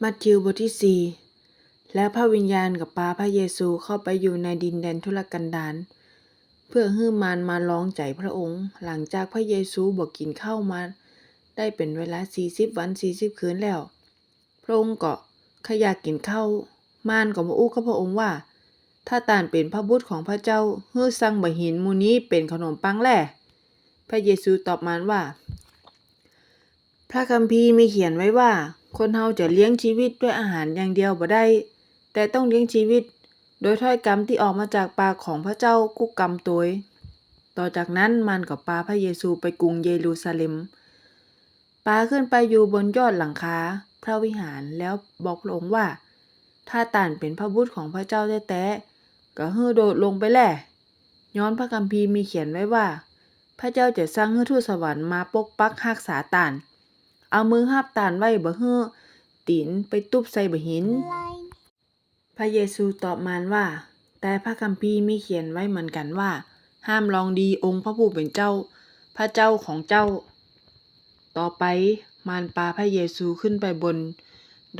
มัทธิวบทที่ 4 แล้วพระวิญญาณกับพาพระเยซูเข้าไปอยู่ในดินแดนทุรกันดารเพื่อให้มารมาลองใจพระองค์ หลังจากพระเยซูบ่กินข้าวมาได้เป็นเวลา40 วัน40 คืนแล้ว พระองค์ก็อยากกินข้าวมารก็มาอู้กับพระองค์ว่า ถ้าตานเป็นพระบุตรของพระเจ้าให้สั่งบ่หินหมู่นี้เป็นขนมปังแล่พระเยซูตอบมารว่า พระคัมภีร์มีเขียนไว้ว่าคนเฮาจะเลี้ยงชีวิตด้วยอาหารอย่างเดียวบ่ได้ แต่ต้องเลี้ยงชีวิตโดยถ้อยคำที่ออกมาจากปากของพระเจ้ากุกกำตวยต่อจากนั้นมันก็พาพระเยซูไปกรุงเยรูซาเล็มพาขึ้นไปอยู่บนยอดหลังคาพระวิหารแล้วบอกพระองค์ว่า ถ้าต่านเป็นพระบุตรของพระเจ้าแท้ๆก็ให้โดดลงไปแล่ย้อนพระคัมภีร์มีเขียนไว้ว่า พระเจ้าจะสร้างให้ทูตสวรรค์มาปกปักรักษาต่านเอามือหาบต่านไว้บ่ให้ตีนไปตุบใส่บ่หินพระเยซูตอบมารว่า แต่พระคัมภีร์มีเขียนไว้เหมือนกันว่า ห้ามลองดีองค์พระผู้เป็นเจ้า พระเจ้าของเจ้า ต่อไปมารพาพระเยซูขึ้นไปบน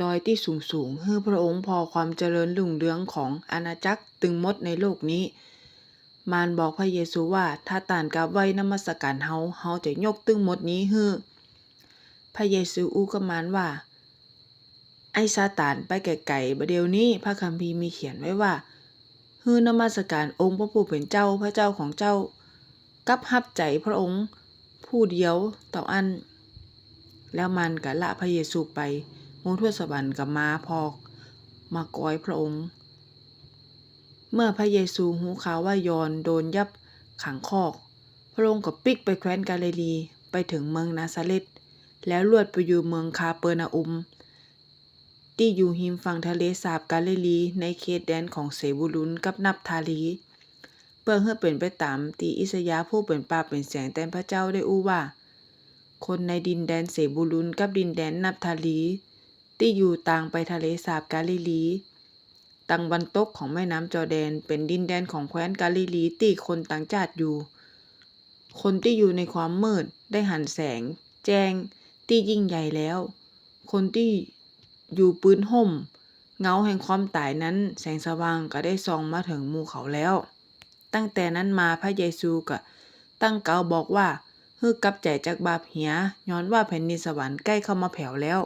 ดอยที่สูงๆให้พระองค์พอความเจริญรุ่งเรืองของอาณาจักรตึงหมดในโลกนี้มารบอกพระเยซูว่าถ้าต่านกลับไว้นมัสการเฮาจะยกตึงหมดนี้ให้พระเยซูอู้กับมารว่า ไอ้ซาตานไปไกลๆบัดเดี๋ยวนี้พระคัมภีร์มีเขียนไว้ว่าฮือนมัสการองค์พระผู้เป็นเจ้าพระเจ้าของเจ้ากับฮับใจพระองค์ผู้เดียวต่ออันแล้วมันก็ละพระเยซูไปหมู่ทูตสวรรค์ก็มาพอกมากอยพระองค์เมื่อพระเยซูหูข่าวว่ายอนโดนยับขังคอกพระองค์ก็ปิกไปแคว้นกาลิลีไปถึงเมืองนาซาเร็ตแล้วลวดไปอยู่เมืองคาเปอร์นาอุมที่อยู่หิมฝั่งทะเลสาบกาลิลีในเขตแดนของเซบูลุนกับนับทาลีเพื่อให้เป็นไปตามที่อิสยาห์ผู้เป็นปากเป็นเสียงแทนพระเจ้าได้อู้ว่าคนในดินแดนเซบูลุนกับดินแดนนับทาลีที่อยู่ต่างไปทะเลสาบกาลิลีตังวันตกของแม่น้ำจอร์แดนเป็นดินแดนของแคว้นกาลิลีที่คนต่างชาติอยู่คนที่อยู่ในความมืดได้หันแสงแจ้งที่ยิ่งใหญ่แล้วคนที่อยู่ปืนห่มเงาแห่งความตายนั้นแสงสว่างก็ได้ส่องมาถึงหมู่เขาแล้วตั้งแต่นั้นมาพระเยซูก็ตั้งเก่าบอกว่าฮึกลับใจจากบาปเหียย้อนว่าแผ่นดินสวรรค์ใกล้เข้ามาแผ่วแล้ว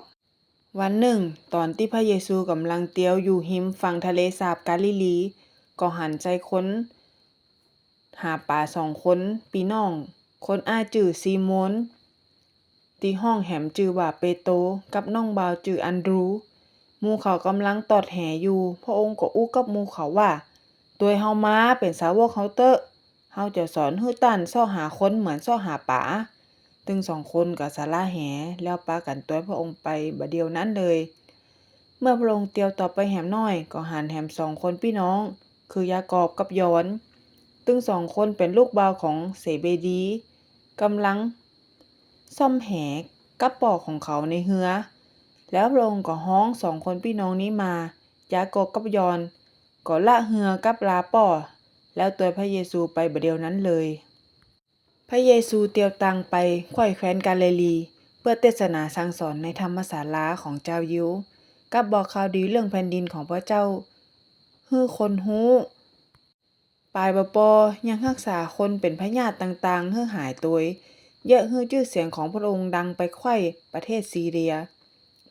วันหนึ่งตอนที่พระเยซูกำลังเตียวอยู่หิมฝั่งทะเลสาบกาลิลีก็หันใจค้นหาป่า2 คนพี่น้องคนอ้ายจื่อซีโมนที่ห้องแหมจื่อว่าเปโตรกับน้องบ่าวจื่ออันดรูหมู่เขากำลังตอดแห่อยู่พระองค์ก็อู้กับหมู่เขาว่าตัวเฮามาเป็นสาวกเฮาเตอะเฮาจะสอนให้ตั้นซ้อหาคนเหมือนซ้อหาป่าตึง2 คนก็สละแหแล้วปากันตัวพระองค์ไปบัดเดียวนั้นเลยเมื่อพระองค์เตียวต่อไปแหมน้อยก็หันแหม2 คนพี่น้องคือยากอบกับยอนตึง2 คนเป็นลูกบ่าวของเซเบดีกำลังซ่อมแหกับปอกของเขาในเรือแล้วพระองค์ก็ฮ้อง2 คนพี่น้องนี้มายากอบกับยอนก็ละเรือกับลาป่อแล้วตัวพระเยซูไปบัดเดียวนั้นเลยพระเยซูเตียวตังไปค่อยแคว้นกาลิลีเพื่อเทศนาสั่งสอนในธรรมศาลาของเจ้ายิวกับบอกข่าวดีเรื่องแผ่นดินของพระเจ้าให้คนฮู้ปลายบ่ปอยังรักษาคนเป็นพยาธิต่างๆให้หายตัวเยอะให้ชื่อเสียงของพระองค์ดังไปไขว้ประเทศซีเรีย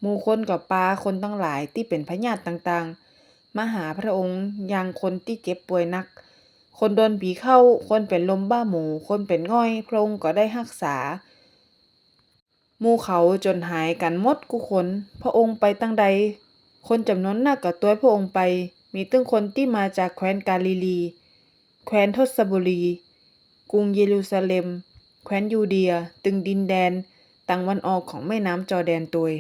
หมู่คนกับปาคนทั้งหลายที่เป็นพยาธิต่างๆมาหาพระองค์อย่างคนที่เจ็บป่วยหนักคนโดนผีเข้าคนเป็นลมบ้าหมูคนเป็นง่อยพระองค์ก็ได้รักษาหมู่เขาจนหายกันหมดกุคนพระองค์ไปตั้งใดคนจำนวนนักก็ตัวพระองค์ไปมีตึ้งคนที่มาจากแคว้นกาลิลีแคว้นทศบุรีกรุงเยรูซาเล็มแคว้นยูเดียตึงดินแดนตะวันออกของแม่น้ำจอร์แดนตัวย